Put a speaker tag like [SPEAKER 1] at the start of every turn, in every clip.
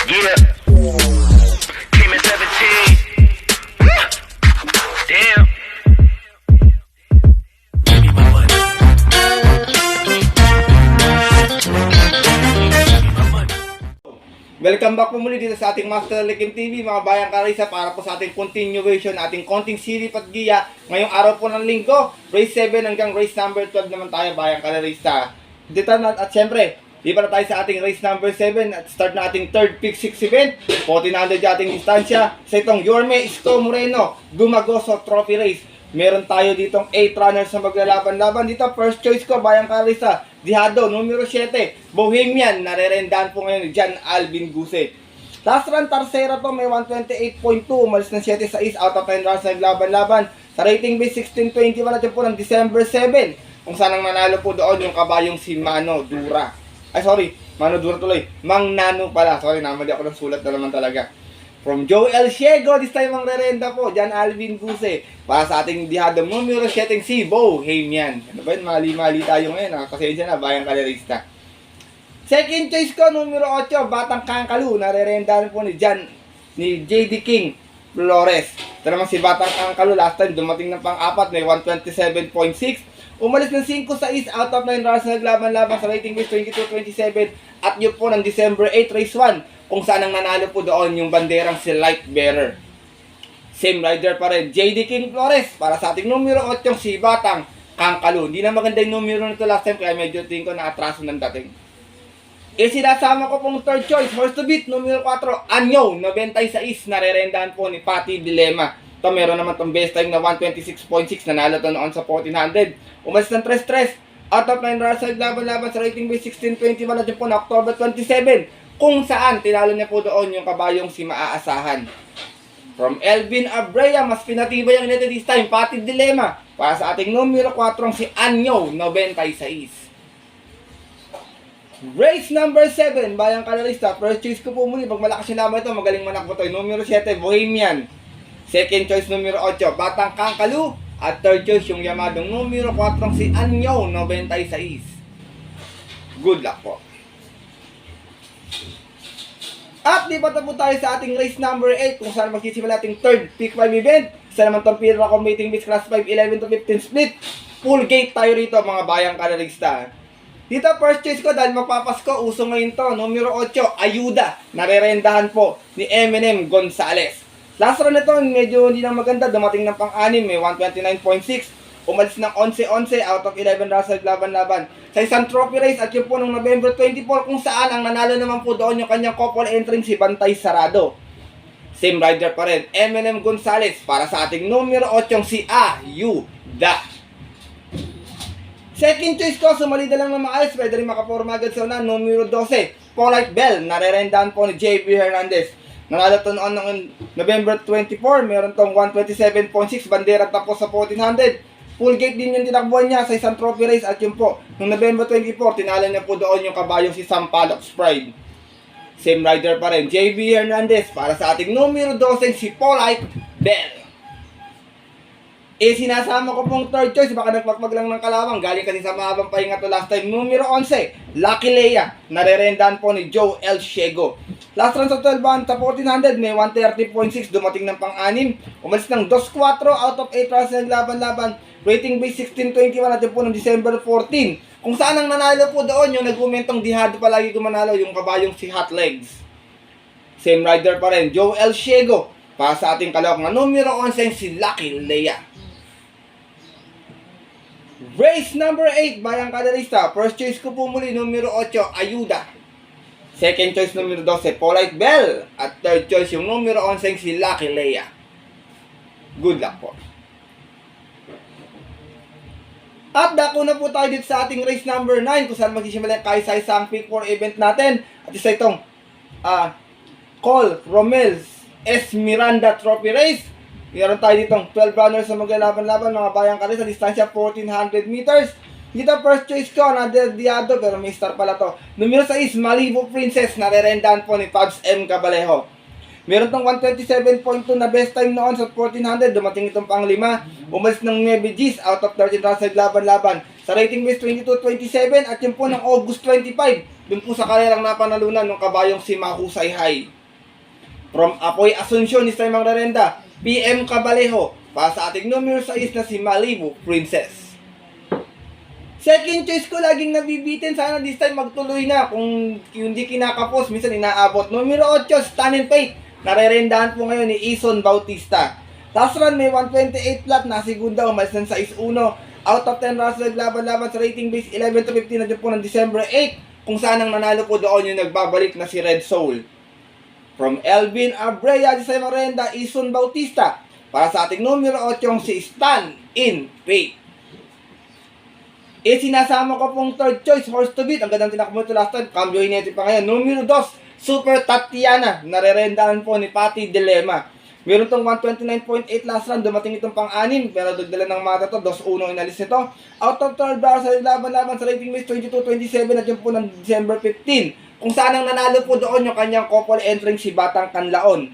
[SPEAKER 1] Yeah. Came in 17. Damn. Give me my money.
[SPEAKER 2] Welcome back po muli dito sa ating Master Likim TV, mga bayang karisa, para po sa ating continuation, ating konting silip at giya. Ngayong araw po ng linggo, race 7 hanggang race number 12 naman tayo, bayang karisa. Dito na, at syempre, di pa na tayo sa ating race number 7 at start na ating third pick 6 event. 1400 yung ating distansya sa itong Yorme Isko Moreno Gumagoso Trophy Race. Meron tayo ditong 8 runners na maglalaban-laban. Dito, first choice ko, bayang karisa, Dihado, numero 7, Bohemian, narerendahan po ngayon ni John Alvin Guse. Last run, Tercera to, may 128.2, umalis ng 7 sa East, out of 9 runs na naglaban-laban. Sa rating base 1621 natin po ng December 7, kung saan ang manalo po doon yung kabayong si Mano Dura. Ay, sorry, Mano Dura tuloy. Mang Nano pala, sorry, namali ako ng sulat na naman talaga. From Joel Ciego, this time ang rerenda po, John Alvin Guse. Para sa ating Dihado, numero 7 si Bohemian. Ano ba yun? Mali-mali tayo ngayon, ha? Pasensya na, bayang kalerista. Second choice ko, numero 8, Batang Kangkalu. Narerendahan po ni J.D. King Flores. Ito naman si Batang Kangkalu, last time dumating ng pang-apat, may 127.6. Umalis ng 5 sa East, out of 9 runs na naglaban-laban sa rating base 22-27. At yun po ng December 8, race 1. Kung saan ang nanalo po doon yung banderang si Light Bearer. Same rider pa rin, J.D. King Flores. Para sa ating numero 8, si Batang Kangkalu. Hindi na maganda yung numero nito last time, kaya medyo tingin ko na atraso ng dating. Sinasama ko pong third choice, horse to beat, numero 4, Anyo, 96, narerendahan po ni Patty Dilema. Ito, meron naman itong best time na 126.6, nanalo ito noon sa 1400. Umalis ng 3-3, out of 9 runs, laban-laban sa rating base 1621 at yun po na October 27. Kung saan, tinalo niya po doon yung kabayong si Maaasahan. From Elvin Abreu, mas pinatibay ang nito this time, Patty Dilema. Para sa ating numero 4, si Anyo, 96. Race number 7, bayang kalarista. First choice ko po muli, pag malakas yung laban ito, magaling manakbo ito. Numero 7, Bohemian. Second choice, numero 8, Batang Kangkalu. At third choice, yung yamadong numero 4, si Anyo, 96. Good luck po. At di pa tapos tayo sa ating race number 8, kung saan magsisimula ating third pick 5 event. Isa naman itong Pira Combating Beats Class 5, 11 to 15 split. Full gate tayo rito, mga bayang kalarista. Dito, first choice ko, dahil magpapasko, uso ngayon to, numero 8, Ayuda. Narerendahan po ni Eminem Gonzalez. Last run nito, medyo hindi na maganda, dumating ng pang-6, may 129.6. Umalis ng 11-11, out of 11 runs naglaban-laban sa isang trophy race at yun po noong November 24, kung saan ang nanalo naman po doon yung kanyang couple entering si Bantay Sarado. Same rider pa rin, Eminem Gonzalez. Para sa ating numero 8, si Ayuda. Second choice ko, sumali na lang ng maayos, pwede rin makaporma agad sa una, numero 12, Polite Bell. Narerendahan po ni JB Hernandez. Nanalo ito noon ng November 24, meron tong 127.6, bandera tapos sa 1400. Full gate din yung tinakbuhan niya sa isang trophy race at yun po, noong November 24, tinalo niya po doon yung kabayong si Sampaloc Pride. Same rider pa rin, JB Hernandez. Para sa ating numero 12, si Polite Bell. Sinasama ko pong third choice, baka nagpagpag lang ng kalawang, galing kasi sa mahabang pahinga to last time, numero 11, Lucky Leia. Narerendahan po ni Joe L. Ciego. Last run sa 12 sa 1400, may 130.6, dumating ng pang-6. Umalis ng 2-4, out of 8 runs na naglaban-laban. Rating base 1621 natin po ng December 14. Kung saan ang nanalo po doon, yung nag-umentong Dihado palagi gumanalo, yung kabayong si Hot Legs. Same rider pa rin, Joe L. Ciego. Para sa ating kalawak na numero 11, si Lucky Leia. Race number 8, bayang kadarista. First choice ko po muli, numero 8, Ayuda. Second choice, numero 12, Polite Bell. At third choice, yung numero 11, si Lucky Leia. Good luck po. At dako na po tayo dito sa ating race number 9, kung saan magsisimula yung kaisa-isang pick 4 event natin. At isa itong Col Romel S. Miranda Trophy Race. Meron tayo ditong 12 runners na maglalaban-laban, mga bayang kalis, sa distansya 1400 meters. Dito, first choice ko, Nader Diado, pero may star pala to. Numero 6, Malibu Princess, narerendahan po ni Pabs M. Cabalejo. Meron tong 127.2 na best time noon sa 1400, dumating itong pang 5. Umalis ng Navy G's, out of 13 runs naglaban-laban sa rating base 22-27 at yun po ng August 25, dun po sa karerang napanalunan ng kabayong si Mahusay High. From Apoy Asuncion ni Simon Rarenda, PM Cabalejo, para sa ating numero 6 na si Malibu Princess. Second choice ko laging nabibitin, sana this time magtuloy na. Kung hindi kinakapos, minsan inaabot. Numero 8, Stan and Fate, narerendahan po ngayon ni Ison Bautista. Last run may 128 flat, na segunda, umalis ng 6-1. Out of 10 runs naglaban-laban sa rating base 11-15 na po ng December 8, kung saan ang nanalo po doon yung nagbabalik na si Red Soul. From Elvin Abrea di Simon Rarenda, Ison Bautista, para sa ating numero 8 si Stan in Fate. Sinasama ko pong third choice, Horse to Beat. Ang gandang tinakbo ito last time, cambio hinete pa ngayon. Numero 2, Super Tatiana, narerendahan po ni Patty Dilema. Meron tong 129.8 last run, dumating itong pang-anim, pero dagdalan ng mata to, 2-1 inalis nito. Out of 12 bars sa laban-laban sa rating base 22-27 at yun po ng December 15. Kung saan ang nanalo po doon yung kanyang couple entering si Batang Kanlaon.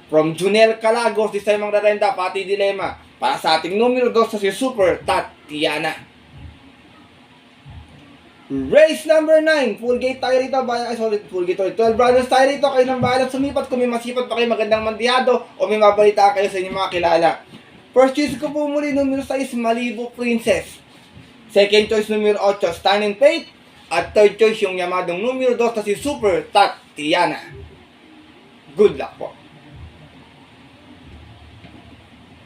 [SPEAKER 2] From Junel Calagos, this time ang Rarenda, Patty Dilema, para sa ating numero 2 sa si Super Tatiana. Race number 9, full gate tayo rito, full gate 12 brothers tayo rito, kayo nang bahalang sumipat, kung may masipat pa kayo magandang mandiyado, o may mabalitaan kayo sa inyong mga kilala. First choice ko po muli, numero 6, Malibu Princess. Second choice, numero 8, Stan and Fate. At third choice, yung yamadong numero 2 na si Super Tatiana. Good luck po.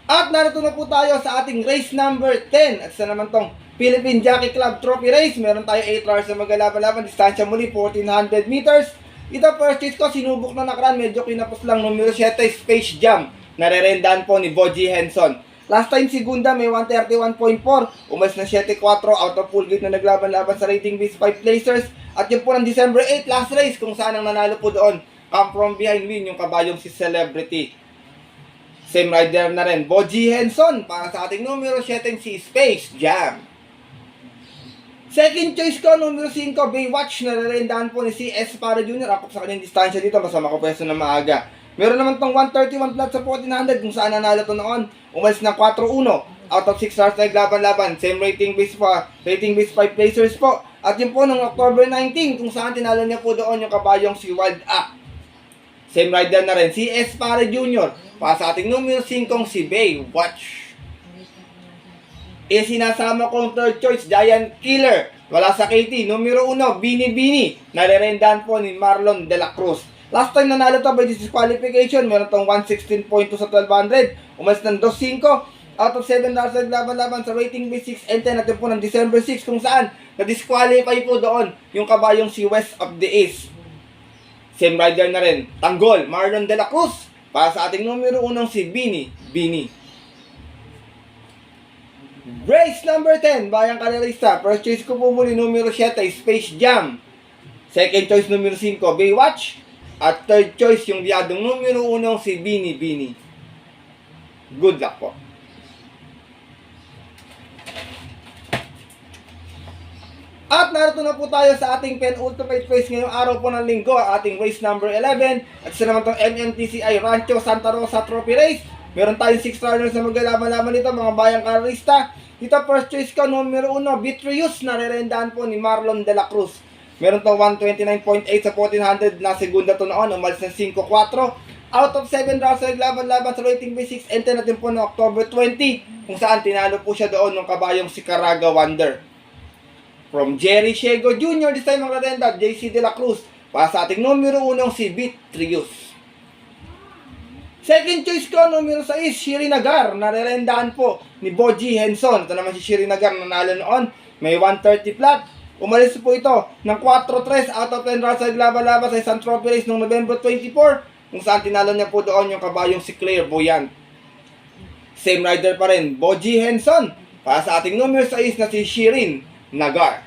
[SPEAKER 2] At narito na po tayo sa ating race number 10. At sa naman tong Philippine Jockey Club Trophy Race. Meron tayo 8 hours na maglalaban-laban. Distansya muli 1400 meters. Ito first choice ko, sinubok na nakaraan. Medyo kinapos lang, numero 7, Space Jam. Narerendahan po ni Boji Henson. Last time segunda may 131.4, umalis na 7-4, out of full gate na naglaban-laban sa rating base 5 placers. At yun po ng December 8, last race, kung saan ang nanalo po doon, come from behind win, yung kabayong si Celebrity. Same rider na rin, Boji Henson, para sa ating numero 7, si Space Jam. Second choice ko, numero 5, Baywatch, nararendahan po ni CS Para Jr. Ako sa kanyang distansya dito, masama ko pwesto na maaga. Meron naman tong 131 flat sa 1400 kung saan nanalo to noon. Umalis na 4-1. Out of 6 stars na naglaban-laban. Same rating base pa. Rating base 5 placers po. At yun po nung October 19 kung saan tinalo niya po doon yung kabayong si Wild Up. Same rider na rin. Si S. Pare Jr. Para sa ating numero 5 si Baywatch. Sinasama kong third choice, Giant Killer. Wala sa KT. Numero 1, Bini Bini. Narerendahan po ni Marlon De La Cruz. Last time nanalo to by disqualification, meron tong 116.2 sa 1200, umalis ng 2.5, out of 7 stars naglaban-laban sa rating base 6 and 10 natin po ng December 6 kung saan na-disqualify po doon yung kabayong si West of the East. Same rider na rin, Tanggol, Marlon De La Cruz, para sa ating numero 1 si Bini Bini. Race number 10, Bayang Kalerista. First choice ko po muli, numero 7, Space Jam. Second choice, numero 5, Baywatch. At third choice, yung biyadong numero 1, si Bini Bini. Good luck po. At narito na po tayo sa ating penultimate race ngayong araw po ng linggo, ating race number 11. At isa naman itong MMTCI Rancho Santa Rosa Trophy Race. Meron tayong 6 runners na maglalaban-laban dito, mga bayang karista. Dito first choice ko, numero 1, Vitrius, narerendahan po ni Marlon De La Cruz. Meron to 129.8 sa 1400 na segunda to noon, umalis ng 5-4. Out of 7 rounds na naglaban-laban sa rating base 6 and 10 natin po no October 20, kung saan tinalo po siya doon ng kabayong si Caraga Wonder. From Jerry Shego Jr., this time ang Rarenda, JC De La Cruz, para sa ating numero 1 si Vitrius. Second choice ko, numero 6, Shirin Nagar, narerendahan po ni Boji Henson. Ito naman si Shirin Nagar, nanalo noon, may 130 flat. Umalis po ito ng 4-3 out of 10 rounds sa naglaban-laban sa isang trophy race noong November 24, kung saan tinalo niya po doon yung kabayong si Clairvoyant. Same rider pa rin, Boji Henson, para sa ating numero 6 na si Shirin Nagar.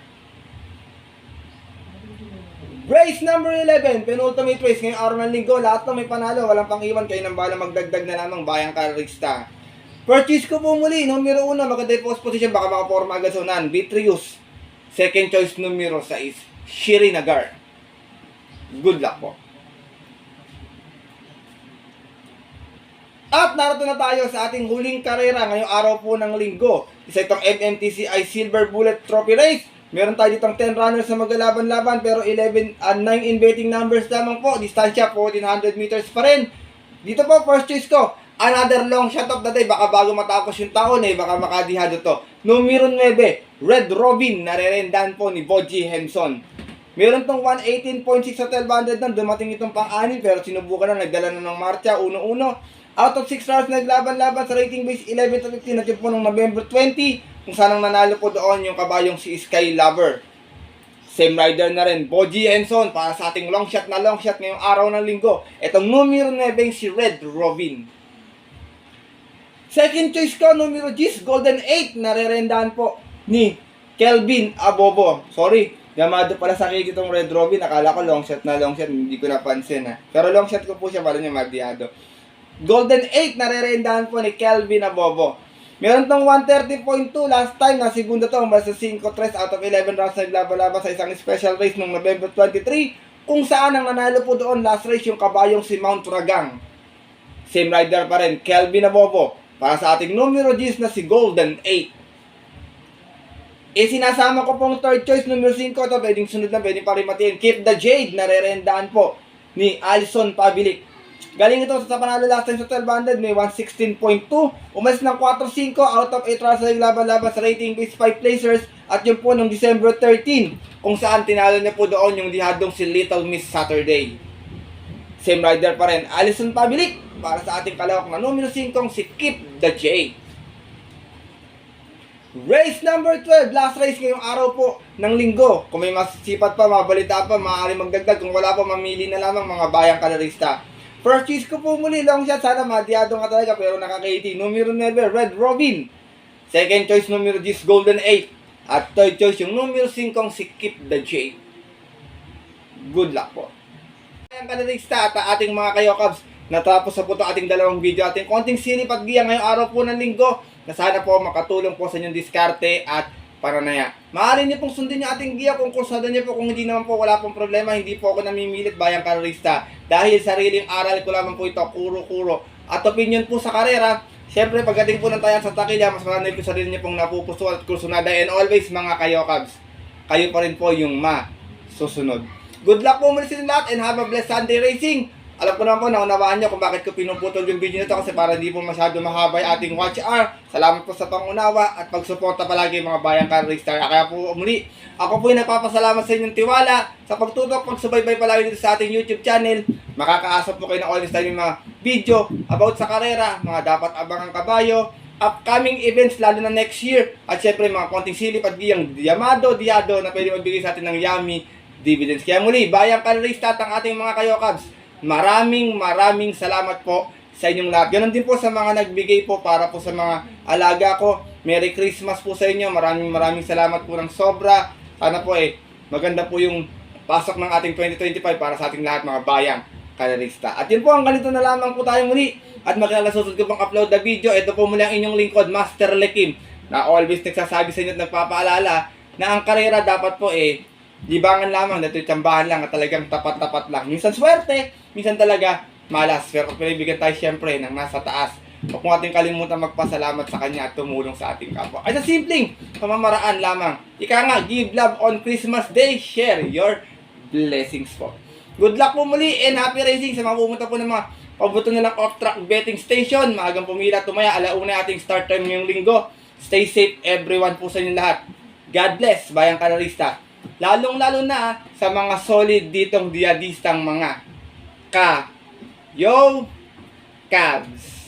[SPEAKER 2] Race number 11, penultimate race ngayong araw ng linggo. Lahat na may panalo, walang pang-iwan, kayo nang bahala magdagdag na lamang bayang karista. Purchase ko po muli, numero 1, maganda yung post position, baka makaporma agad sa unahan, Vitrius. Second choice, numero 6, Shirin Nagar. Good luck po. At narito na tayo sa ating huling karera ngayong araw po ng linggo. Isa itong MMTCI Silver Bullet Trophy Race. Meron tayo ditong 10 runners na maglalaban-laban pero 9 in betting numbers lamang po. Distansya 1400 meters pa rin. Dito po, first choice ko, another long shot of the day. Baka bago matapos yung taon baka makadihado to. Numero 9, Red Robin, narerendahan po ni Boji Henson. Meron tong 118.6 sa 1200 nang dumating itong pang-anim pero sinubukan na, nagdala na ng marcha, 1-1. Out of 6 rounds naglaban-laban sa rating base 11 to 15 na po noong November 20 kung saan ang nanalo po doon yung kabayong si Sky Lover. Same rider na rin, Boji Henson para sa ating long shot ngayong araw ng linggo. Itong numero 9 si Red Robin. Second choice ko, numero 10, Golden 8, narerendahan po ni Kelvin Abobo. Sorry, gamado pala sa akin itong Red Robin. Akala ko long shot, hindi ko napansin Pero long shot ko po siya para niya madiyado. Golden 8 narerendahan po ni Kelvin Abobo. Meron tong 130.2 last time na segundo to sa 5-3 out of 11 rounds naglaban-laban sa isang special race noong November 23 kung saan ang nanalo po doon last race yung kabayong si Mount Ragang. Same rider pa rin, Kelvin Abobo para sa ating numero 10 na si Golden 8. Sinasama ko pong third choice, numero 5 to, pwedeng sunod na, pwedeng pa rin matiin. Keep the Jade, narerendahan po ni Alison Pabilik. Galing ito sa panalo last time sa 1200, may 116.2. Umalis ng 4-5 out of 8 rounds na naglaban-laban sa rating base 5 placers. At yun po noong December 13, kung saan tinalo niya po doon yung dihadong si Little Miss Saturday. Same rider pa rin, Alison Pabilik, para sa ating kalawak na numero 5, si Keep the J. Race number 12, last race ngayong araw po ng linggo. Kung may masipat pa, mabalita pa, maaari magdagdag. Kung wala pa, mamili na lamang mga bayang kalarista. First choice ko po muli, long shot. Sana madiyado nga talaga pero nakaka-80. Numero 9, Red Robin. Second choice, numero 10, Golden 8. At third choice, yung numero 5, si Keep the J. Good luck po. Bayang kalarista at ating mga kayokabs. Natapos na po ito ating dalawang video. Ating konting silip at giya ngayong araw po ng linggo. Na sana po makatulong po sa inyong diskarte at paranaya. Maaari niyo pong sundin yung ating giya kung kursada niyo po. Kung hindi naman po, wala pong problema. Hindi po ako namimilit bayang karerista. Dahil sariling aral ko lamang po ito, kuro-kuro. At opinion po sa karera, syempre pagdating po ng tayan sa takilya, mas marami po sarili niyo pong napupuso at kursunada. And always mga kayokabs, kayo pa rin po yung masusunod. Good luck po muli sa lahat and have a blessed Sunday racing. Alam ko naman po, naunawaan nyo kung bakit ko pinuputol yung video nito kasi para hindi po masyado mahaba yung ating watch hour. Salamat po sa pangunawa at pagsuporta palagi mga bayang Car-Race-Star. Kaya po muli, ako po yung nagpapasalamat sa inyong tiwala, sa pagtutok, pagsubaybay palagi dito sa ating YouTube channel. Makakaasap po kayo ng always time yung mga video about sa karera, mga dapat abangang kabayo, upcoming events lalo na next year, at syempre mga konting silip at giyang diyado na pwede magbigay sa atin ng yummy dividends. Kaya muli, bayang Car-Race-Star ang ating mga kayokabs. Maraming salamat po sa inyong lahat. Ganon din po sa mga nagbigay po para po sa mga alaga ko. Merry Christmas po sa inyo. Maraming salamat po ng sobra. Sana po maganda po yung pasok ng ating 2025 para sa ating lahat mga bayang kalarista. At yun po, ang ganito na lamang po tayo muli. At magkakalasosod ko pang upload na video. Ito po muli ang inyong lingkod, Master Lekim, na always nagsasabi sa inyo at nagpapaalala na ang karera dapat po libangan lamang, dito tsambahan lang at talagang tapat-tapat lang. Minsan swerte, minsan talaga malas. Pero pinibigyan tayo syempre ng nasa taas. Huwag mo ating kalimutan magpasalamat sa Kanya at tumulong sa ating kapwa. Ay sa simpleng pamamaraan lamang. Ika nga, give love on Christmas Day. Share your blessings po. Good luck po muli and happy racing sa mga pumunta po ng mga pabuto nilang off-track betting station. Maagang pumila, tumaya, alauna ating start time ngayong linggo. Stay safe everyone po sa inyo lahat. God bless, bayang kalarista. Lalong-lalo na sa mga solid ditong diadistang mga Cabs.